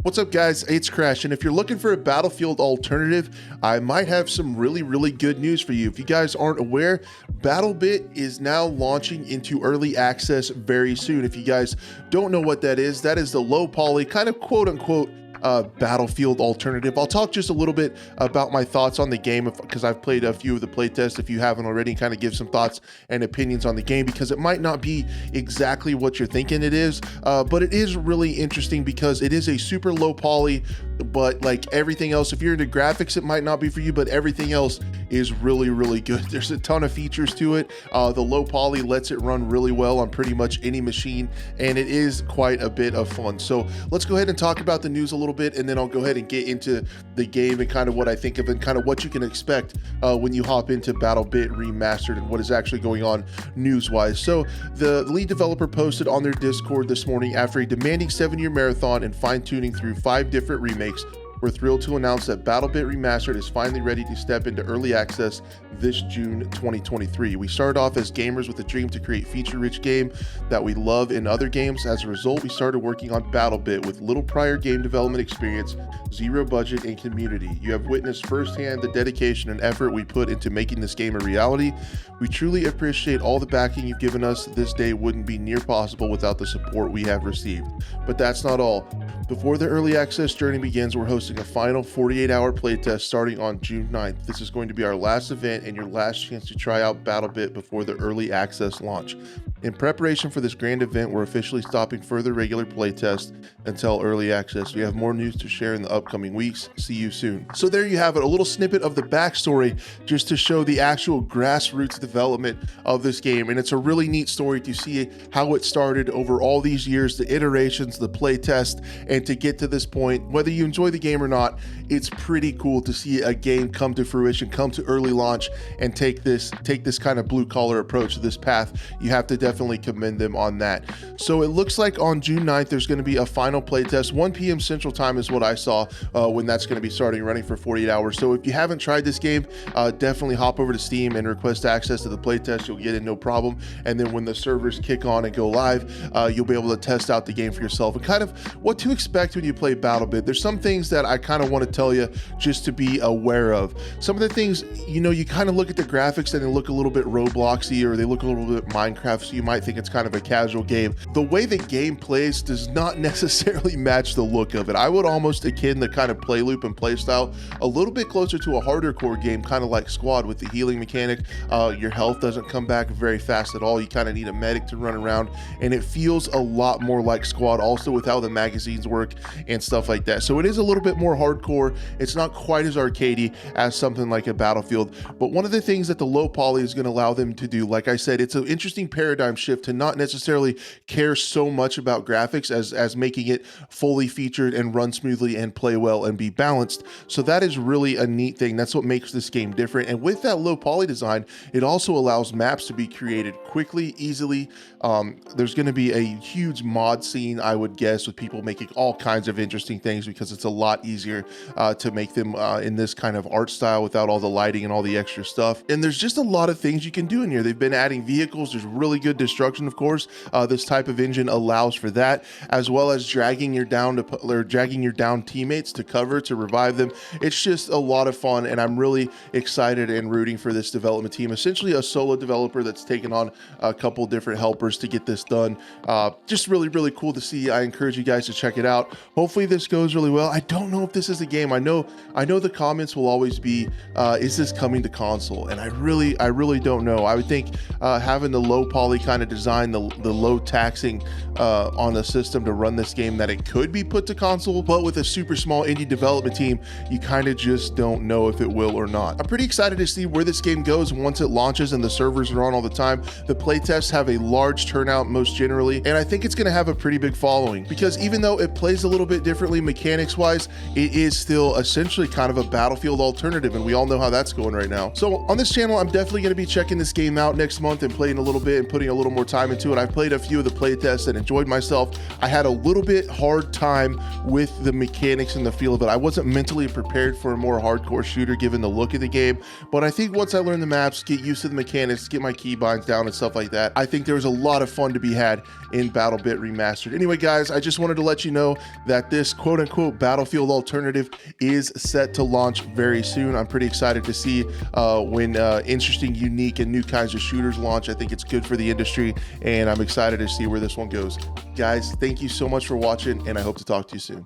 What's up, guys? It's Crash, and if you're looking for a Battlefield alternative, I might have some really good news for you. If you guys aren't aware, Battlebit is now launching into early access very soon. If you guys don't know what that is the low poly kind of quote-unquote Battlefield alternative. I'll talk just a little bit about my thoughts on the game because I've played a few of the playtests. If you haven't already, kind of give some thoughts and opinions on the game because it might not be exactly what you're thinking it is, but it is really interesting because it is a super low poly, but like everything else, if you're into graphics, it might not be for you, but everything else is really good. There's a ton of features to it. The low poly lets it run really well on pretty much any machine, and it is quite a bit of fun. So let's go ahead and talk about the news a little bit, and then I'll go ahead and get into the game and kind of what I think of and kind of what you can expect when you hop into Battlebit Remastered and what is actually going on news-wise. So the lead developer posted on their Discord this morning, after a demanding 7-year marathon and fine-tuning through 5 different remakes, we're thrilled to announce that Battlebit Remastered is finally ready to step into early access this June 2023. We started off as gamers with a dream to create feature-rich game that we love in other games. As a result, we started working on Battlebit with little prior game development experience, zero budget, and community. You have witnessed firsthand the dedication and effort we put into making this game a reality. We truly appreciate all the backing you've given us. This day wouldn't be near possible without the support we have received. But that's not all. Before the early access journey begins, we're hosting a final 48-hour playtest starting on June 9th. This is going to be our last event and your last chance to try out Battlebit before the early access launch. In preparation for this grand event, we're officially stopping further regular playtests until early access. We have more news to share in the upcoming weeks. See you soon. So there you have it, a little snippet of the backstory just to show the actual grassroots development of this game. And it's a really neat story to see how it started over all these years, the iterations, the playtest, and to get to this point. Whether you enjoy the game or not, it's pretty cool to see a game come to fruition, come to early launch, and take this kind of blue collar approach to this path. You have to definitely commend them on that. So it looks like on June 9th there's going to be a final playtest. 1 p.m. Central Time is what I saw when that's going to be starting, running for 48 hours. So if you haven't tried this game, definitely hop over to Steam and request access to the playtest. You'll get it no problem. And then when the servers kick on and go live, you'll be able to test out the game for yourself and kind of what to expect when you play Battlebit. There's some things that I kind of want to tell you just to be aware of. Some of the things, you know, you kind of look at the graphics and they look a little bit Robloxy, or they look a little bit Minecraft, so you might think it's kind of a casual game. The way the game plays does not necessarily match the look of it. I would almost akin the kind of play loop and play style a little bit closer to a harder core game, kind of like Squad with the healing mechanic. Your health doesn't come back very fast at all. You kind of need a medic to run around, and it feels a lot more like Squad, also with how the magazines work and stuff like that. So it is a little bit more hardcore. It's not quite as arcadey as something like a Battlefield, but one of the things that the low poly is going to allow them to do, like I said, it's an interesting paradigm shift to not necessarily care so much about graphics as making it fully featured and run smoothly and play well and be balanced. So that is really a neat thing. That's what makes this game different. And with that low poly design, it also allows maps to be created quickly, easily. There's going to be a huge mod scene, I would guess, with people making all kinds of interesting things because it's a lot easier to make them in this kind of art style without all the lighting and all the extra stuff. And there's just a lot of things you can do in here. They've been adding vehicles. There's really good destruction, of course. This type of engine allows for that, as well as dragging your down teammates to cover to revive them. It's just a lot of fun, and I'm really excited and rooting for this development team. Essentially a solo developer that's taken on a couple different helpers to get this done. Just really cool to see. I encourage you guys to check it out. Hopefully this goes really well. I don't know if this is a game. I know the comments will always be, is this coming to console? And I really don't know. I would think having the low poly kind of design, the low taxing on the system to run this game, that it could be put to console, but with a super small indie development team, you kind of just don't know if it will or not. I'm pretty excited to see where this game goes once it launches and the servers are on all the time. The playtests have a large turnout most generally, and I think it's going to have a pretty big following because even though it plays a little bit differently mechanics wise, it is still essentially kind of a Battlefield alternative, and we all know how that's going right now. So on this channel, I'm definitely going to be checking this game out next month and playing a little bit and putting a little more time into it. I've played a few of the playtests and enjoyed myself. I had a little bit hard time with the mechanics and the feel of it. I wasn't mentally prepared for a more hardcore shooter given the look of the game, but I think once I learned the maps, get used to the mechanics, get my keybinds down and stuff like that, I think there was a lot of fun to be had in Battlebit Remastered. Anyway, guys, I just wanted to let you know that this quote-unquote Battlefield alternative is set to launch very soon. I'm pretty excited to see when interesting, unique, and new kinds of shooters launch. I think it's good for the industry, and I'm excited to see where this one goes. Guys, thank you so much for watching, and I hope to talk to you soon.